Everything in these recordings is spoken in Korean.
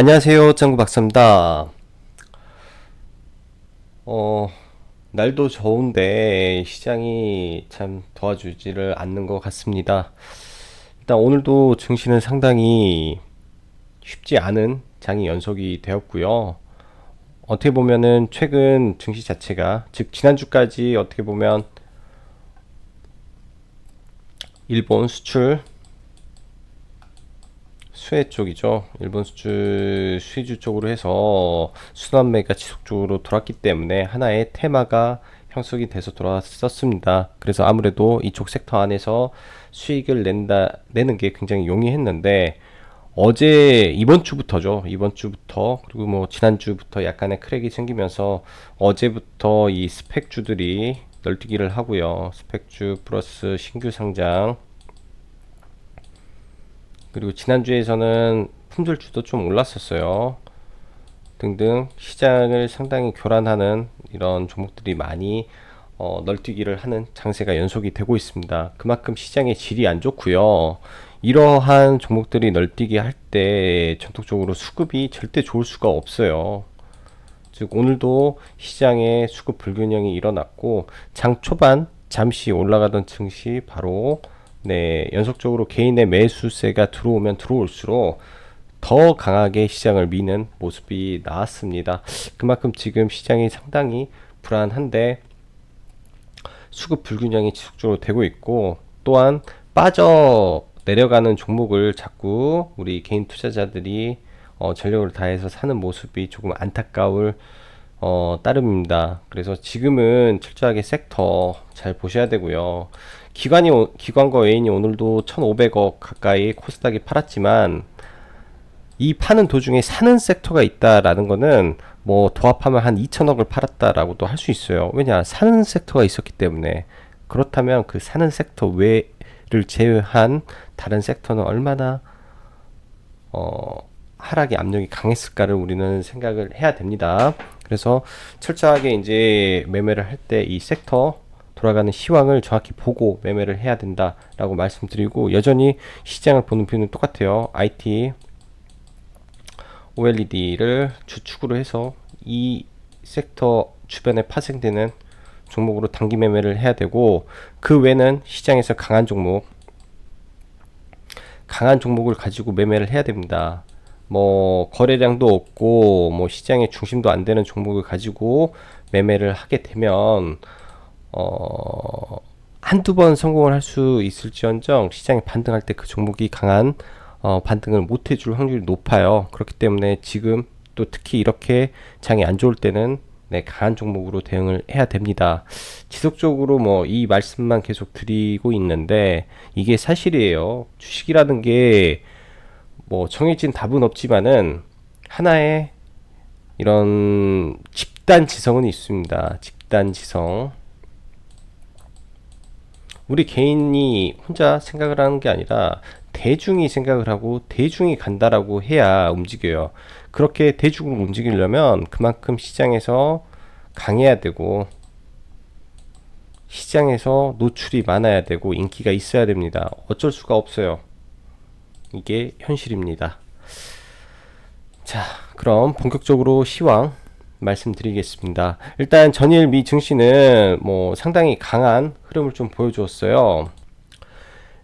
안녕하세요, 짱구 박사입니다. 어, 날도 더운데 시장이 참 도와주지를 않는 것 같습니다. 일단 오늘도 증시는 상당히 쉽지 않은 장이 연속이 되었고요. 어떻게 보면은 최근 증시 자체가, 즉 지난주까지 어떻게 보면 일본 수출 수혜 쪽이죠. 일본 수출 수혜주 쪽으로 해서 순환매가 지속적으로 돌았기 때문에 하나의 테마가 형성이 돼서 돌아왔었습니다. 그래서 아무래도 이쪽 섹터 안에서 수익을 내는 게 굉장히 용이했는데 어제 이번 주부터죠. 이번 주부터 그리고 뭐 지난주부터 약간의 크랙이 생기면서 어제부터 이 스펙주들이 널뛰기를 하고요. 스펙주 플러스 신규 상장 그리고 지난주에서는 품절주도 좀 올랐었어요. 등등 시장을 상당히 교란하는 이런 종목들이 많이 널뛰기를 하는 장세가 연속이 되고 있습니다. 그만큼 시장의 질이 안 좋고요. 이러한 종목들이 널뛰기 할 때 전통적으로 수급이 절대 좋을 수가 없어요. 즉 오늘도 시장에 수급 불균형이 일어났고 장 초반 잠시 올라가던 증시 바로 연속적으로 개인의 매수세가 들어오면 들어올수록 더 강하게 시장을 미는 모습이 나왔습니다. 그만큼 지금 시장이 상당히 불안한데 수급 불균형이 지속적으로 되고 있고 또한 빠져 내려가는 종목을 자꾸 우리 개인 투자자들이 전력을 다해서 사는 모습이 조금 안타까울 따름입니다. 그래서 지금은 철저하게 섹터 잘 보셔야 되고요. 기관과 외인이 오늘도 1,500억 가까이 코스닥이 팔았지만 이 파는 도중에 사는 섹터가 있다라는 거는 뭐 도합하면 한 2천억을 팔았다라고도 할 수 있어요. 왜냐 사는 섹터가 있었기 때문에. 그렇다면 그 사는 섹터 외를 제외한 다른 섹터는 얼마나 하락의 압력이 강했을까를 우리는 생각을 해야 됩니다. 그래서 철저하게 이제 매매를 할 때 이 섹터 돌아가는 시황을 정확히 보고 매매를 해야 된다라고 말씀드리고 여전히 시장을 보는 뷰는 똑같아요. IT, OLED를 주축으로 해서 이 섹터 주변에 파생되는 종목으로 단기 매매를 해야 되고 그 외는 시장에서 강한 종목을 가지고 매매를 해야 됩니다. 뭐 거래량도 없고 뭐 시장의 중심도 안 되는 종목을 가지고 매매를 하게 되면 한두 번 성공을 할 수 있을지언정 시장이 반등할 때 그 종목이 강한 반등을 못 해줄 확률이 높아요. 그렇기 때문에 지금 또 특히 이렇게 장이 안 좋을 때는 강한 종목으로 대응을 해야 됩니다. 지속적으로 뭐 이 말씀만 계속 드리고 있는데 이게 사실이에요. 주식이라는 게 뭐 정해진 답은 없지만은 하나의 이런 집단 지성은 있습니다. 집단 지성. 우리 개인이 혼자 생각을 하는 게 아니라 대중이 생각을 하고 대중이 간다라고 해야 움직여요. 그렇게 대중을 움직이려면 그만큼 시장에서 강해야 되고 시장에서 노출이 많아야 되고 인기가 있어야 됩니다. 어쩔 수가 없어요. 이게 현실입니다. 자, 그럼 본격적으로 시황 말씀드리겠습니다. 일단 전일 미 증시는 뭐 상당히 강한 흐름을 좀 보여주었어요.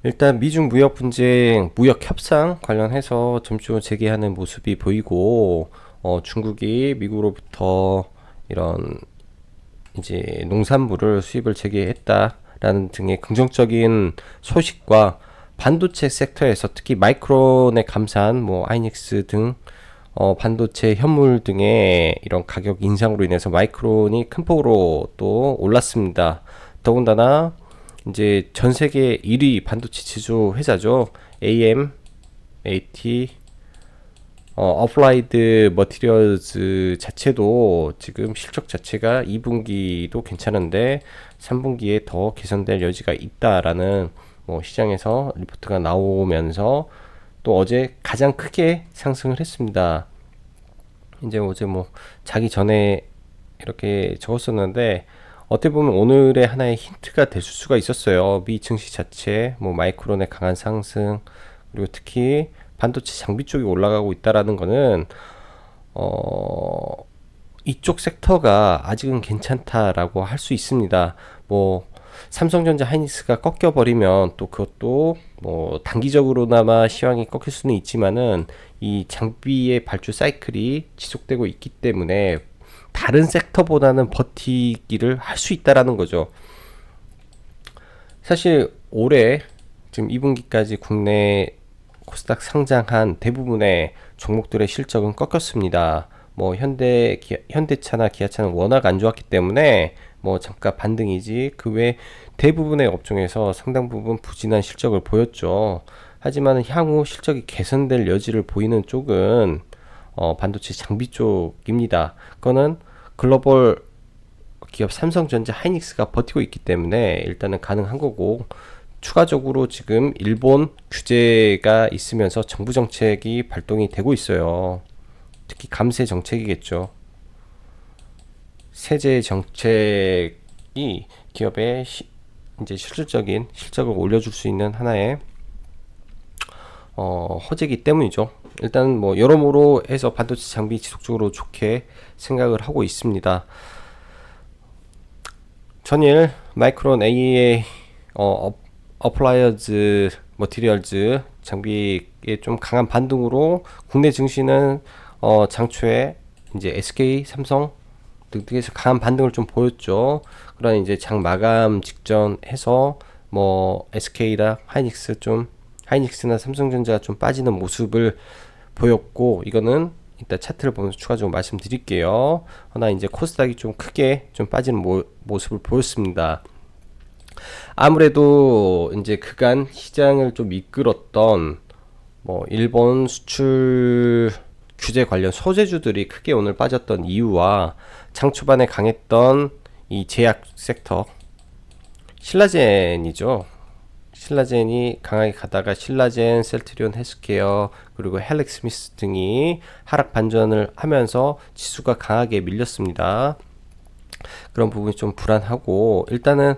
일단 미중 무역 분쟁, 무역 협상 관련해서 점점 재개하는 모습이 보이고 중국이 미국으로부터 이런 이제 농산물을 수입을 재개했다라는 등의 긍정적인 소식과 반도체 섹터에서 특히 마이크론에 감사한 뭐 하이닉스 등 반도체 현물 등의 이런 가격 인상으로 인해서 마이크론이 큰 폭으로 또 올랐습니다. 더군다나 이제 전 세계 1위 반도체 제조 회사죠. AM, AT, 어플라이드 머티리얼즈 자체도 지금 실적 자체가 2분기도 괜찮은데 3분기에 더 개선될 여지가 있다라는 뭐 시장에서 리포트가 나오면서 또 어제 가장 크게 상승을 했습니다. 이제 어제 뭐 자기 전에 이렇게 적었었는데 어떻게 보면 오늘의 하나의 힌트가 될 수가 있었어요. 미 증시 자체, 뭐 마이크론의 강한 상승, 그리고 특히 반도체 장비 쪽이 올라가고 있다라는 거는 어, 이쪽 섹터가 아직은 괜찮다라고 할 수 있습니다. 뭐 삼성전자 하이닉스가 꺾여버리면 또 그것도 뭐 단기적으로나마 시황이 꺾일 수는 있지만은 이 장비의 발주 사이클이 지속되고 있기 때문에 다른 섹터보다는 버티기를 할 수 있다라는 거죠. 사실 올해 지금 2분기까지 국내 코스닥 상장한 대부분의 종목들의 실적은 꺾였습니다. 뭐 현대차나 기아차는 워낙 안 좋았기 때문에 뭐 잠깐 반등이지 그 외 대부분의 업종에서 상당 부분 부진한 실적을 보였죠. 하지만 향후 실적이 개선될 여지를 보이는 쪽은 반도체 장비 쪽입니다. 그거는 글로벌 기업 삼성전자 하이닉스가 버티고 있기 때문에 일단은 가능한 거고, 추가적으로 지금 일본 규제가 있으면서 정부 정책이 발동이 되고 있어요. 특히 감세 정책이겠죠. 세제 정책이 기업의 이제 실질적인 실적을 올려줄 수 있는 하나의 허재이기 때문이죠. 일단 뭐 여러모로 해서 반도체 장비 지속적으로 좋게 생각을 하고 있습니다. 전일 마이크론 AA 어플라이어즈 머티리얼즈 장비에 좀 강한 반등으로 국내 증시는 장초에 이제 SK, 삼성 등등에서 강한 반등을 좀 보였죠. 그러나 이제 장 마감 직전 해서 뭐 SK나 하이닉스나 삼성전자가 좀 빠지는 모습을 보였고, 이거는 이따 차트를 보면서 추가적으로 말씀드릴게요. 하나 이제 코스닥이 좀 크게 좀 빠지는 모습을 보였습니다. 아무래도 이제 그간 시장을 좀 이끌었던 뭐 일본 수출 규제 관련 소재주들이 크게 오늘 빠졌던 이유와 장 초반에 강했던 이 제약 섹터 신라젠이죠. 신라젠이 강하게 가다가 신라젠, 셀트리온 헬스케어 그리고 헬릭스미스 등이 하락 반전을 하면서 지수가 강하게 밀렸습니다. 그런 부분이 좀 불안하고, 일단은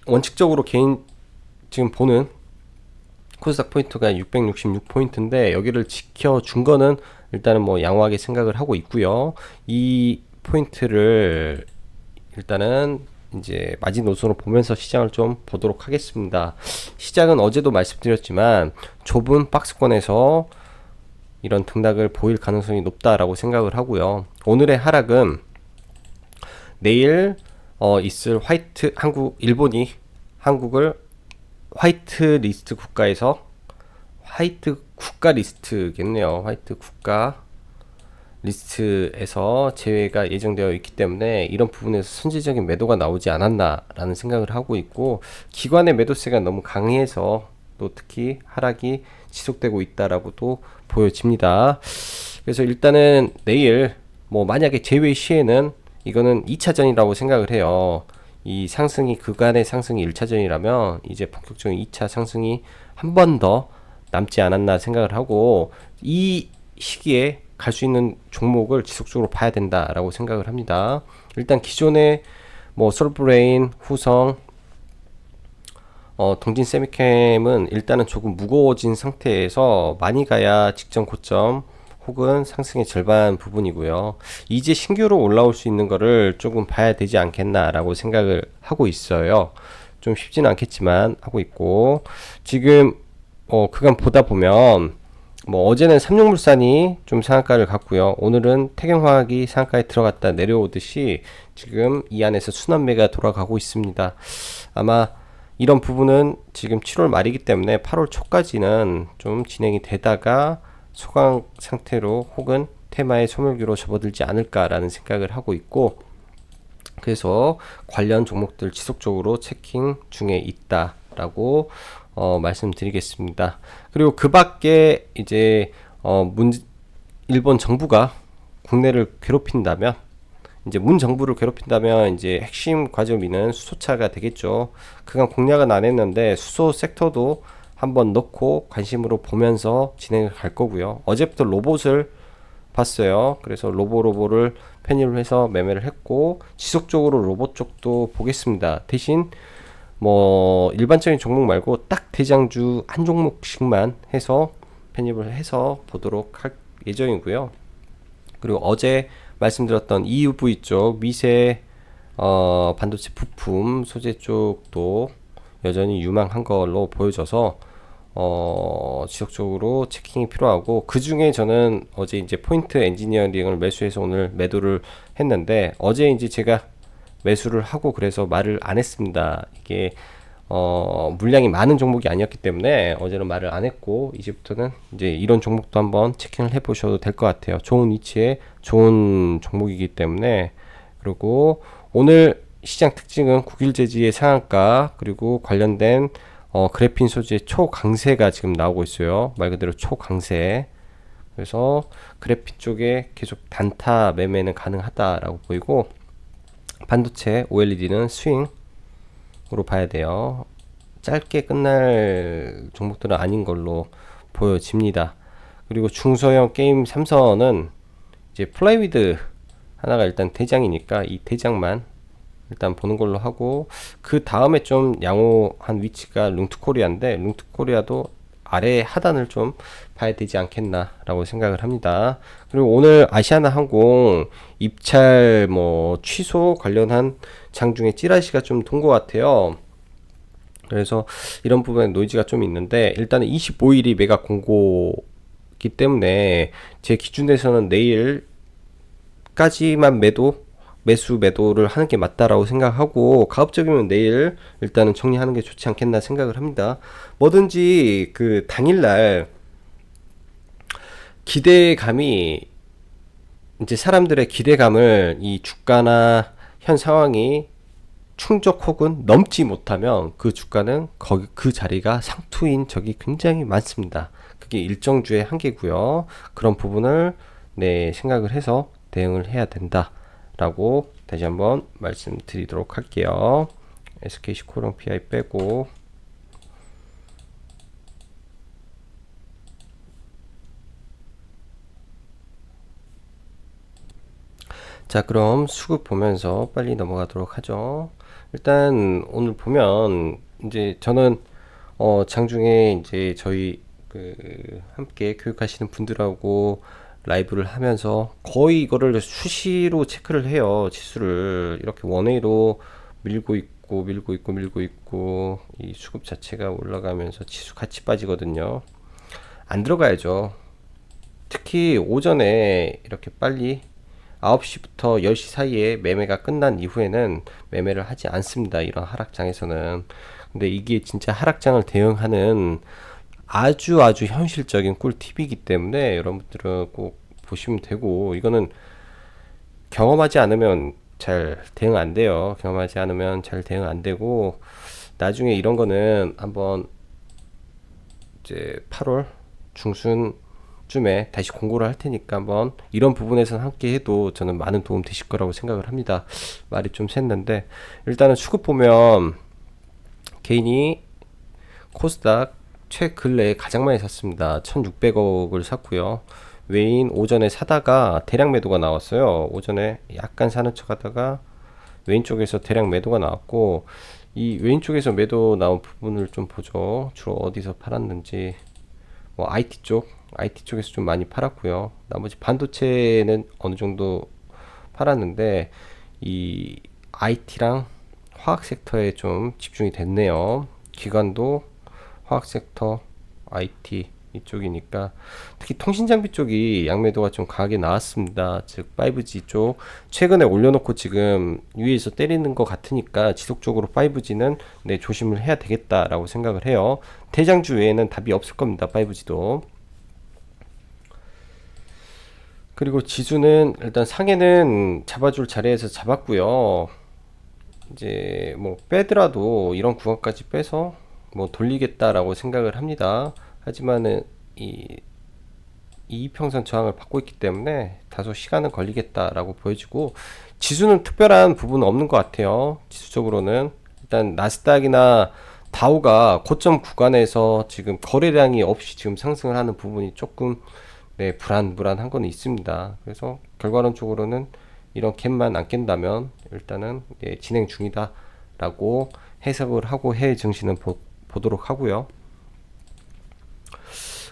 원칙적으로 개인 지금 보는 코스닥 포인트가 666포인트인데 여기를 지켜준 거는 일단은 뭐 양호하게 생각을 하고 있고요. 이 포인트를 일단은 이제 마지노선으로 보면서 시장을 좀 보도록 하겠습니다. 시장은 어제도 말씀드렸지만 좁은 박스권에서 이런 등락을 보일 가능성이 높다라고 생각을 하고요. 오늘의 하락은 내일 있을 일본이 한국을 화이트 리스트 국가에서 화이트 국가 리스트겠네요. 화이트 국가 리스트에서 제외가 예정되어 있기 때문에 이런 부분에서 선제적인 매도가 나오지 않았나라는 생각을 하고 있고, 기관의 매도세가 너무 강해서 또 특히 하락이 지속되고 있다라고도 보여집니다. 그래서 일단은 내일 뭐 만약에 제외 시에는 이거는 2차전이라고 생각을 해요. 이 상승이 그간의 상승이 1차전이라면 이제 본격적인 2차 상승이 한 번 더 남지 않았나 생각을 하고, 이 시기에 갈 수 있는 종목을 지속적으로 봐야 된다라고 생각을 합니다. 일단 기존의 뭐 솔브레인, 후성, 동진 세미캠은 일단은 조금 무거워진 상태에서 많이 가야 직전 고점 혹은 상승의 절반 부분이고요. 이제 신규로 올라올 수 있는 거를 조금 봐야 되지 않겠나라고 생각을 하고 있어요. 좀 쉽지는 않겠지만 하고 있고, 지금 그간 보다 보면 뭐 어제는 삼성물산이 좀 상한가를 갔고요. 오늘은 태경화학이 상한가에 들어갔다 내려오듯이 지금 이 안에서 순환매가 돌아가고 있습니다. 아마 이런 부분은 지금 7월 말이기 때문에 8월 초까지는 좀 진행이 되다가 소강 상태로 혹은 테마의 소멸기로 접어들지 않을까라는 생각을 하고 있고, 그래서 관련 종목들 지속적으로 체킹 중에 있다라고 말씀드리겠습니다. 그리고 그 밖에 이제 일본 정부가 국내를 괴롭힌다면, 이제 문 정부를 괴롭힌다면 이제 핵심 과점이는 수소차가 되겠죠. 그간 공략은 안 했는데 수소 섹터도 한번 넣고 관심으로 보면서 진행을 갈 거고요. 어제부터 로봇을 봤어요. 그래서 로보를 편입을 해서 매매를 했고, 지속적으로 로봇 쪽도 보겠습니다. 대신 뭐 일반적인 종목 말고 딱 대장주 한 종목씩만 해서 편입을 해서 보도록 할 예정이고요. 그리고 어제 말씀드렸던 EUV 쪽 미세 반도체 부품 소재 쪽도 여전히 유망한 걸로 보여져서 지속적으로 체킹이 필요하고, 그 중에 저는 어제 이제 포인트 엔지니어링을 매수해서 오늘 매도를 했는데, 어제 이제 제가 매수를 하고 그래서 말을 안 했습니다. 이게 물량이 많은 종목이 아니었기 때문에 어제는 말을 안 했고, 이제부터는 이제 이런 종목도 한번 체킹을 해 보셔도 될 것 같아요. 좋은 위치에 좋은 종목이기 때문에. 그리고 오늘 시장 특징은 국일제지의 상한가, 그리고 관련된 그래핀 소재의 초강세가 지금 나오고 있어요. 말 그대로 초강세. 그래서 그래핀 쪽에 계속 단타 매매는 가능하다라고 보이고, 반도체 OLED는 스윙으로 봐야 돼요. 짧게 끝날 종목들은 아닌 걸로 보여집니다. 그리고 중소형 게임 3선은 이제 플라이위드 하나가 일단 대장이니까 이 대장만 일단 보는 걸로 하고, 그 다음에 좀 양호한 위치가 룽투코리아인데, 룽투코리아도 아래 하단을 좀 봐야 되지 않겠나 라고 생각을 합니다. 그리고 오늘 아시아나항공 입찰 뭐 취소 관련한 장중에 찌라시가 좀 돈 것 같아요. 그래서 이런 부분에 노이즈가 좀 있는데, 일단은 25일이 매각 공고기 때문에 제 기준에서는 내일까지만 매수 매도를 하는 게 맞다라고 생각하고, 가급적이면 내일 일단은 정리하는 게 좋지 않겠나 생각을 합니다. 뭐든지 그 당일날 기대감이, 이제 사람들의 기대감을 이 주가나 현 상황이 충족 혹은 넘지 못하면 그 주가는 거기 그 자리가 상투인 적이 굉장히 많습니다. 그게 일정주의 한계고요. 그런 부분을 생각을 해서 대응을 해야 된다 라고 다시 한번 말씀드리도록 할게요. SKC 코롱 PI 빼고, 자, 그럼 수급 보면서 빨리 넘어가도록 하죠. 일단 오늘 보면 이제 저는 장중에 이제 저희 그 함께 교육하시는 분들하고 라이브를 하면서 거의 이거를 수시로 체크를 해요. 지수를 이렇게 원웨이로 밀고 있고 이 수급 자체가 올라가면서 지수 같이 빠지거든요. 안 들어가야죠. 특히 오전에 이렇게 빨리 9시부터 10시 사이에 매매가 끝난 이후에는 매매를 하지 않습니다. 이런 하락장에서는. 근데 이게 진짜 하락장을 대응하는 아주 현실적인 꿀팁이기 때문에 여러분들은 꼭 보시면 되고, 이거는 경험하지 않으면 잘 대응 안 돼요. 경험하지 않으면 잘 대응 안 되고, 나중에 이런 거는 한번 이제 8월 중순쯤에 다시 공고를 할 테니까 한번 이런 부분에서는 함께 해도 저는 많은 도움 되실 거라고 생각을 합니다. 말이 좀 샜는데, 일단은 수급 보면 개인이 코스닥 최근래에 가장 많이 샀습니다. 1600억을 샀고요. 외인 오전에 사다가 대량 매도가 나왔어요. 오전에 약간 사는 척 하다가 외인 쪽에서 대량 매도가 나왔고, 이 외인 쪽에서 매도 나온 부분을 좀 보죠. 주로 어디서 팔았는지. 뭐 IT 쪽에서 좀 많이 팔았고요. 나머지 반도체는 어느 정도 팔았는데, 이 IT랑 화학 섹터에 좀 집중이 됐네요. 기관도 화학 섹터, IT 이쪽이니까, 특히 통신 장비 쪽이 양매도가 좀 강하게 나왔습니다. 즉 5G 쪽 최근에 올려놓고 지금 위에서 때리는 것 같으니까 지속적으로 5G는 조심을 해야 되겠다라고 생각을 해요. 대장주 외에는 답이 없을 겁니다. 5G도. 그리고 지수는 일단 상해는 잡아줄 자리에서 잡았고요. 이제 뭐 빼더라도 이런 구간까지 빼서 뭐 돌리겠다라고 생각을 합니다. 하지만은 이 이평선 저항을 받고 있기 때문에 다소 시간은 걸리겠다라고 보여지고, 지수는 특별한 부분은 없는 것 같아요. 지수적으로는 일단 나스닥이나 다우가 고점 구간에서 지금 거래량이 없이 지금 상승을 하는 부분이 조금 불안한 건 있습니다. 그래서 결과론적으로는 이런 캔만 안 깬다면 일단은 진행 중이다 라고 해석을 하고 해외 증시는 보도록 하고요.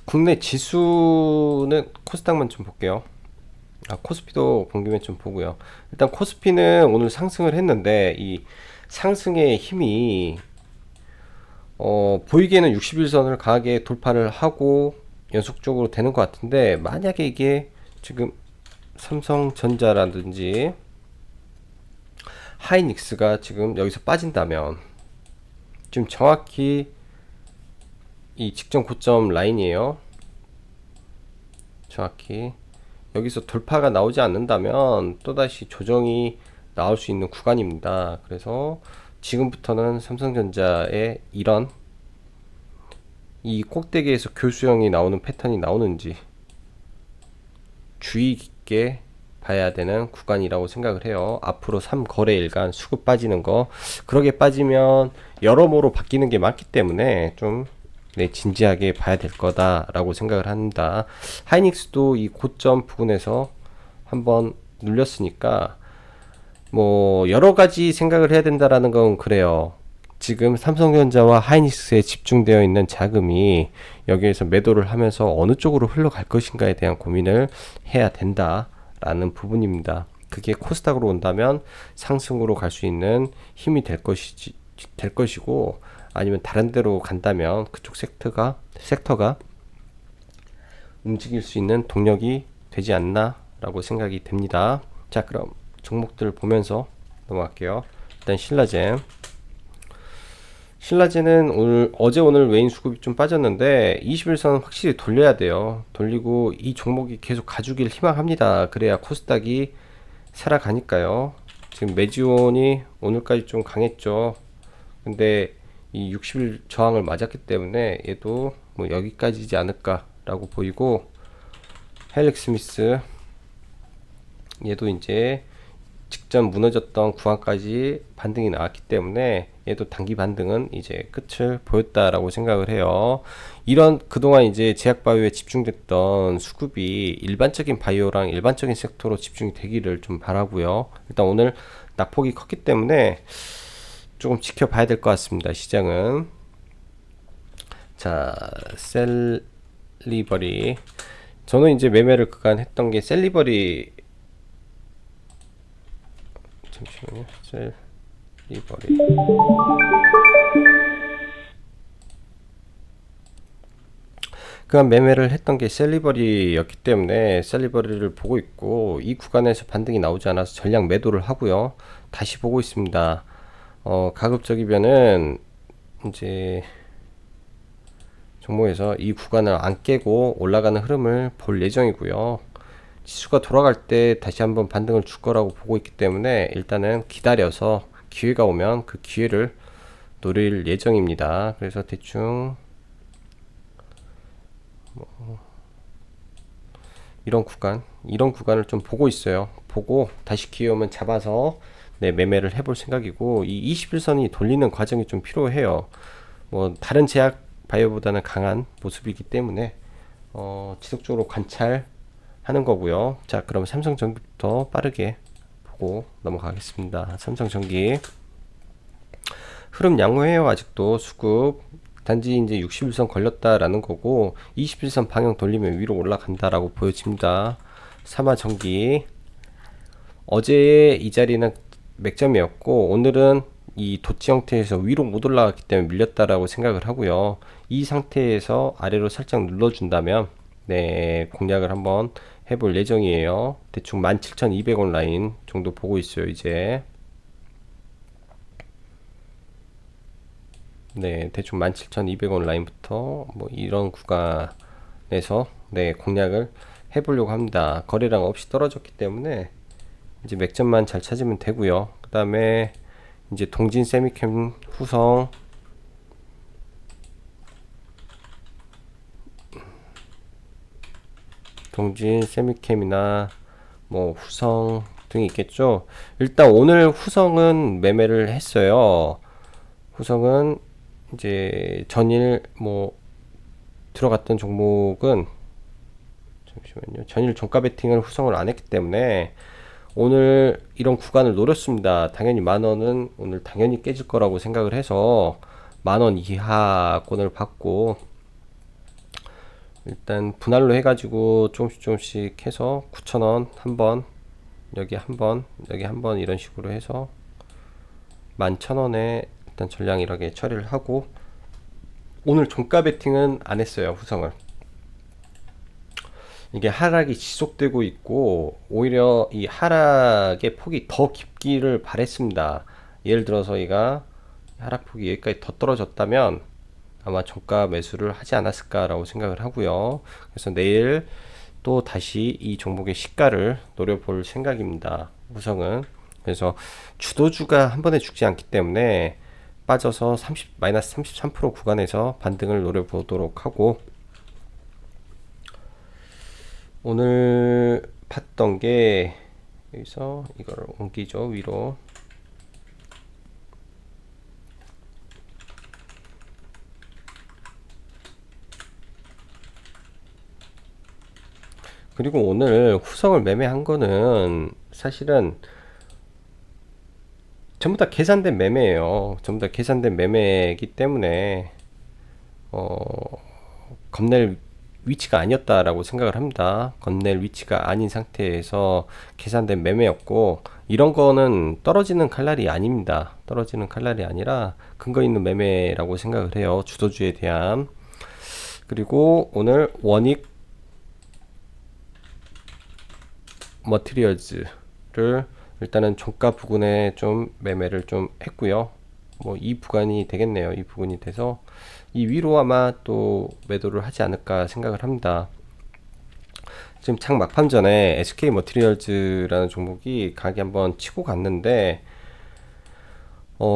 국내 지수는 코스닥만 좀 볼게요. 코스피도 본 김에 좀 보고요. 일단 코스피는 오늘 상승을 했는데 이 상승의 힘이 보이기에는 60일선을 강하게 돌파를 하고 연속적으로 되는 것 같은데, 만약에 이게 지금 삼성전자라든지 하이닉스가 지금 여기서 빠진다면, 지금 정확히 이 직전 고점 라인이에요. 정확히 여기서 돌파가 나오지 않는다면 또다시 조정이 나올 수 있는 구간입니다. 그래서 지금부터는 삼성전자의 이런 이 꼭대기에서 교수형이 나오는 패턴이 나오는지 주의 깊게 봐야 되는 구간이라고 생각을 해요. 앞으로 3거래일간 수급 빠지는 거, 그러게 빠지면 여러모로 바뀌는 게 많기 때문에 좀 진지하게 봐야 될 거다라고 생각을 합니다. 하이닉스도 이 고점 부근에서 한번 눌렸으니까 뭐 여러 가지 생각을 해야 된다라는 건 그래요. 지금 삼성전자와 하이닉스에 집중되어 있는 자금이 여기에서 매도를 하면서 어느 쪽으로 흘러갈 것인가에 대한 고민을 해야 된다라는 부분입니다. 그게 코스닥으로 온다면 상승으로 갈 수 있는 힘이 될 것이고, 아니면 다른 데로 간다면 그쪽 섹터가 움직일 수 있는 동력이 되지 않나라고 생각이 됩니다. 자, 그럼 종목들 보면서 넘어갈게요. 일단 신라제는 어제 오늘 외인 수급이 좀 빠졌는데 21선 확실히 돌려야 돼요. 돌리고 이 종목이 계속 가주길 희망합니다. 그래야 코스닥이 살아가니까요. 지금 매지온이 오늘까지 좀 강했죠. 근데 이 60일 저항을 맞았기 때문에 얘도 뭐 여기까지지 않을까라고 보이고, 헬릭스미스 얘도 이제 직전 무너졌던 구간까지 반등이 나왔기 때문에 얘도 단기 반등은 이제 끝을 보였다라고 생각을 해요. 이런 그동안 이제 제약바이오에 집중됐던 수급이 일반적인 바이오랑 일반적인 섹터로 집중이 되기를 좀 바라고요. 일단 오늘 낙폭이 컸기 때문에 조금 지켜봐야 될 것 같습니다. 시장은. 자, 셀리버리. 저는 이제 매매를 그간 했던 게 셀리버리. 잠시만요. 셀리버리. 그간 매매를 했던 게 셀리버리였기 때문에 셀리버리를 보고 있고, 이 구간에서 반등이 나오지 않아서 전량 매도를 하고요. 다시 보고 있습니다. 가급적이면은 이제 종목에서 이 구간을 안 깨고 올라가는 흐름을 볼 예정이고요. 지수가 돌아갈 때 다시 한번 반등을 줄 거라고 보고 있기 때문에 일단은 기다려서 기회가 오면 그 기회를 노릴 예정입니다. 그래서 대충 이런 구간을 좀 보고 있어요. 보고 다시 기회 오면 잡아서 매매를 해볼 생각이고, 이 21선이 돌리는 과정이 좀 필요해요. 뭐 다른 제약 바이오보다는 강한 모습이기 때문에 지속적으로 관찰하는 거고요. 자, 그럼 삼성전기부터 빠르게 보고 넘어가겠습니다. 삼성전기 흐름 양호해요. 아직도 수급 단지 이제 61선 걸렸다라는 거고, 21선 방향 돌리면 위로 올라간다라고 보여집니다. 삼화전기 어제 이 자리는 맥점이었고, 오늘은 이 도치 형태에서 위로 못 올라갔기 때문에 밀렸다라고 생각을 하고요. 이 상태에서 아래로 살짝 눌러준다면 공략을 한번 해볼 예정이에요. 대충 17,200원 라인 정도 보고 있어요. 이제 대충 17,200원 라인부터 뭐 이런 구간에서 공략을 해보려고 합니다. 거래량 없이 떨어졌기 때문에 이제 맥점만 잘 찾으면 되고요. 그 다음에 이제 동진 세미캠, 후성, 동진 세미캠이나 뭐 후성 등이 있겠죠. 일단 오늘 후성은 매매를 했어요. 후성은 이제 전일 뭐 들어갔던 종목은, 잠시만요, 전일 종가 베팅을 후성을 안 했기 때문에 오늘 이런 구간을 노렸습니다. 당연히 만원은 오늘 당연히 깨질 거라고 생각을 해서 만원 이하권을 받고 일단 분할로 해가지고 조금씩 해서 9,000원 한번, 여기 한번, 여기 한번 이런 식으로 해서 11,000원에 일단 전량이렇게 처리를 하고, 오늘 종가 베팅은 안 했어요. 후성을. 이게 하락이 지속되고 있고 오히려 이 하락의 폭이 더 깊기를 바랬습니다. 예를 들어서 얘가 하락폭이 여기까지 더 떨어졌다면 아마 종가 매수를 하지 않았을까라고 생각을 하고요. 그래서 내일 또 다시 이 종목의 시가를 노려볼 생각입니다. 우성은. 그래서 주도주가 한 번에 죽지 않기 때문에 빠져서 마이너스 33% 구간에서 반등을 노려보도록 하고, 오늘 봤던 게 여기서 이걸 옮기죠, 위로. 그리고 오늘 후성을 매매한 거는 사실은 전부 다 계산된 매매예요. 전부 다 계산된 매매이기 때문에 겁낼 위치가 아니었다라고 생각을 합니다. 건넬 위치가 아닌 상태에서 계산된 매매였고, 이런 거는 떨어지는 칼날이 아닙니다. 떨어지는 칼날이 아니라 근거 있는 매매라고 생각을 해요. 주도주에 대한. 그리고 오늘 원익 머티리얼즈를 일단은 종가 부근에 좀 매매를 좀 했고요. 뭐 이 부간이 되겠네요. 이 부분이 돼서 이 위로 아마 또 매도를 하지 않을까 생각을 합니다. 지금 장 막판 전에 SK 머티리얼즈라는 종목이 가게 한번 치고 갔는데,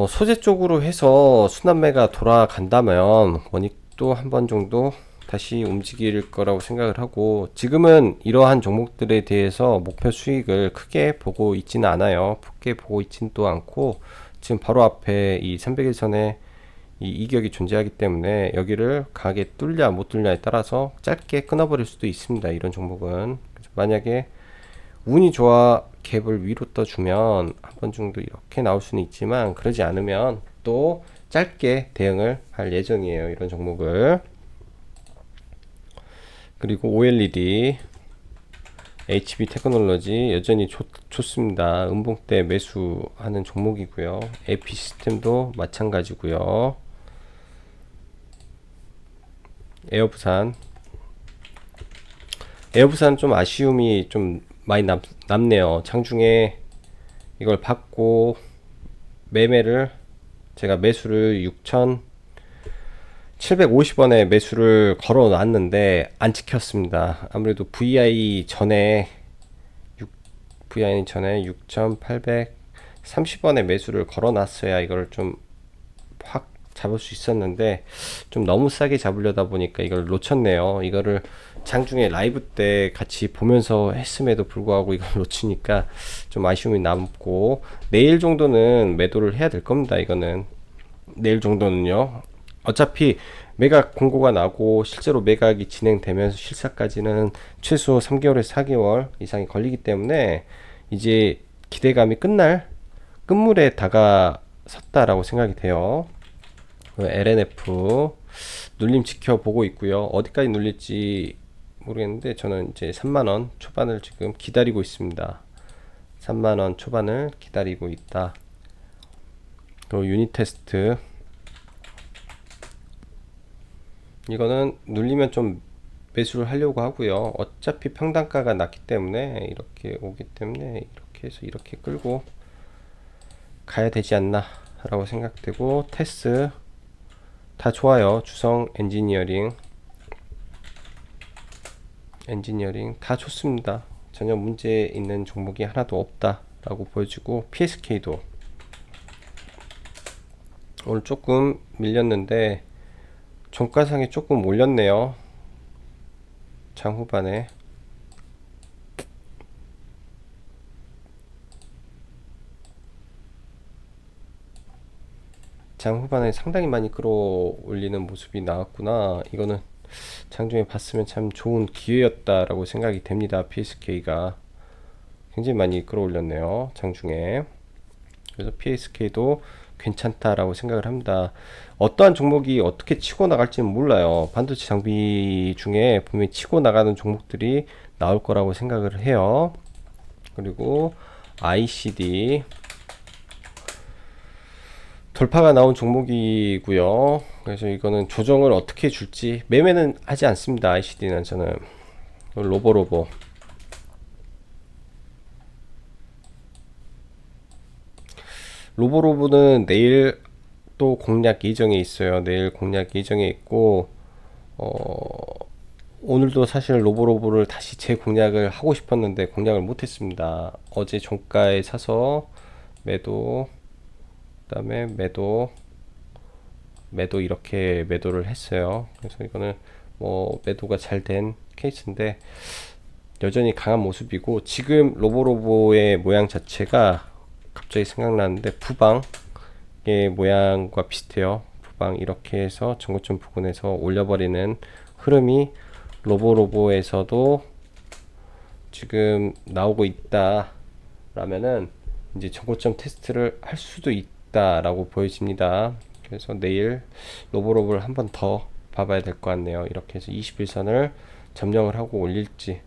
소재 쪽으로 해서 순환매가 돌아간다면 원익도 한 번 정도 다시 움직일 거라고 생각을 하고, 지금은 이러한 종목들에 대해서 목표 수익을 크게 보고 있지는 않아요. 크게 보고 있지는 또 않고, 지금 바로 앞에 이 300일선에 이 이격이 존재하기 때문에 여기를 가게 뚫냐 못 뚫냐에 따라서 짧게 끊어버릴 수도 있습니다. 이런 종목은. 만약에 운이 좋아 갭을 위로 떠주면 한 번 정도 이렇게 나올 수는 있지만, 그러지 않으면 또 짧게 대응을 할 예정이에요. 이런 종목을. 그리고 OLED, HB 테크놀로지 여전히 좋습니다. 음봉대 매수하는 종목이고요. AP 시스템도 마찬가지고요. 에어부산 좀 아쉬움이 좀 많이 남네요. 장중에 이걸 받고 매매를, 제가 매수를 6,750원에 매수를 걸어 놨는데 안 찍혔습니다. 아무래도 VI 전에 6,830원에 매수를 걸어 놨어야 이걸 좀 확 잡을 수 있었는데, 좀 너무 싸게 잡으려다 보니까 이걸 놓쳤네요. 이거를 장중에 라이브 때 같이 보면서 했음에도 불구하고 이걸 놓치니까 좀 아쉬움이 남고, 내일 정도는 매도를 해야 될 겁니다. 이거는 내일 정도는요. 어차피 매각 공고가 나고 실제로 매각이 진행되면서 실사까지는 최소 3개월에서 4개월 이상이 걸리기 때문에 이제 기대감이 끝물에 다가섰다라고 생각이 돼요. LNF 눌림 지켜보고 있고요. 어디까지 눌릴지 모르겠는데 저는 이제 3만원 초반을 지금 기다리고 있습니다. 3만원 초반을 기다리고 있다. 그리고 유닛 테스트, 이거는 눌리면 좀 매수를 하려고 하고요. 어차피 평단가가 낮기 때문에 이렇게 오기 때문에 이렇게 해서 이렇게 끌고 가야 되지 않나 라고 생각되고, 테스 다 좋아요. 주성 엔지니어링 다 좋습니다. 전혀 문제 있는 종목이 하나도 없다 라고 보여주고, PSK도 오늘 조금 밀렸는데 종가상에 조금 올렸네요. 장 후반에. 장 후반에 상당히 많이 끌어올리는 모습이 나왔구나. 이거는 장중에 봤으면 참 좋은 기회였다라고 생각이 됩니다. PSK가 굉장히 많이 끌어올렸네요. 장중에. 그래서 PSK도 괜찮다라고 생각을 합니다. 어떠한 종목이 어떻게 치고 나갈지는 몰라요. 반도체 장비 중에 분명히 치고 나가는 종목들이 나올 거라고 생각을 해요. 그리고 ICD 돌파가 나온 종목이고요. 그래서 이거는 조정을 어떻게 줄지 매매는 하지 않습니다. ICD는 저는 로보로보 로보로보는 내일 또 공략 예정에 있어요. 내일 공략 예정에 있고 오늘도 사실 로보로보를 다시 재공략을 하고 싶었는데 공략을 못했습니다. 어제 종가에 사서 매도, 그다음에 매도 이렇게 매도를 했어요. 그래서 이거는 뭐 매도가 잘 된 케이스인데 여전히 강한 모습이고, 지금 로보로보의 모양 자체가 갑자기 생각나는데 부방의 모양과 비슷해요. 부방 이렇게 해서 전고점 부근에서 올려버리는 흐름이 로보로보에서도 지금 나오고 있다 라면은 이제 전고점 테스트를 할 수도 있다라고 보여집니다. 그래서 내일 로보로보를 한 번 더 봐봐야 될 것 같네요. 이렇게 해서 21선을 점령을 하고 올릴지,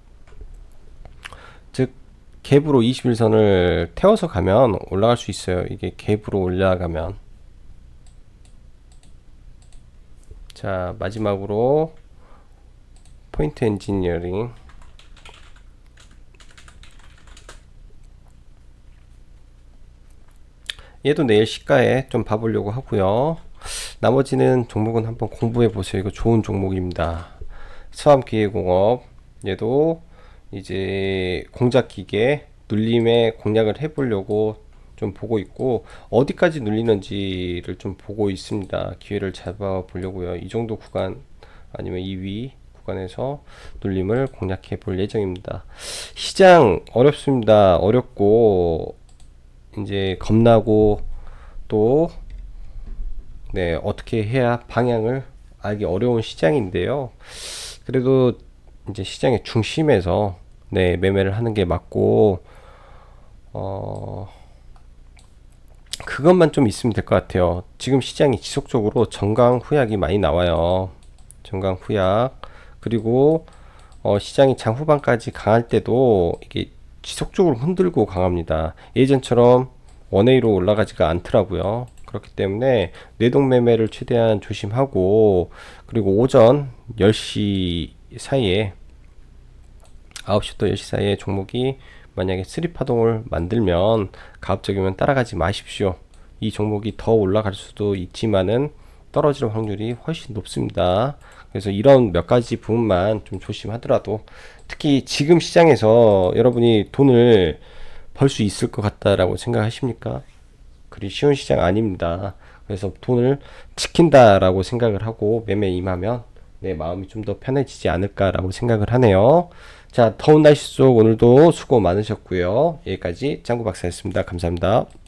즉 갭으로 21선을 태워서 가면 올라갈 수 있어요. 이게 갭으로 올라가면. 자, 마지막으로 포인트 엔지니어링, 얘도 내일 시가에 좀 봐보려고 하고요. 나머지는 종목은 한번 공부해 보세요. 이거 좋은 종목입니다. 서암기계공업, 얘도 이제 공작기계 눌림에 공략을 해보려고 좀 보고 있고, 어디까지 눌리는지를 좀 보고 있습니다. 기회를 잡아 보려고요. 이 정도 구간 아니면 이 위 구간에서 눌림을 공략해 볼 예정입니다. 시장 어렵습니다. 어렵고 이제 겁나고 또 네, 어떻게 해야 방향을 알기 어려운 시장인데요. 그래도 이제 시장의 중심에서 네, 매매를 하는 게 맞고, 그것만 좀 있으면 될 것 같아요. 지금 시장이 지속적으로 정강 후약이 많이 나와요. 정강 후약. 그리고 시장이 장 후반까지 강할 때도 이게 지속적으로 흔들고 강합니다. 예전처럼 원웨이로 올라가지가 않더라고요. 그렇기 때문에 뇌동매매를 최대한 조심하고, 그리고 오전 10시 사이에 9시부터 10시 사이에 종목이 만약에 스리파동을 만들면 가급적이면 따라가지 마십시오. 이 종목이 더 올라갈 수도 있지만은 떨어질 확률이 훨씬 높습니다. 그래서 이런 몇 가지 부분만 좀 조심하더라도, 특히 지금 시장에서 여러분이 돈을 벌 수 있을 것 같다라고 생각하십니까? 그리 쉬운 시장 아닙니다. 그래서 돈을 지킨다라고 생각을 하고 매매 임하면 내 마음이 좀 더 편해지지 않을까라고 생각을 하네요. 자, 더운 날씨 속 오늘도 수고 많으셨고요. 여기까지 짱구 박사였습니다. 감사합니다.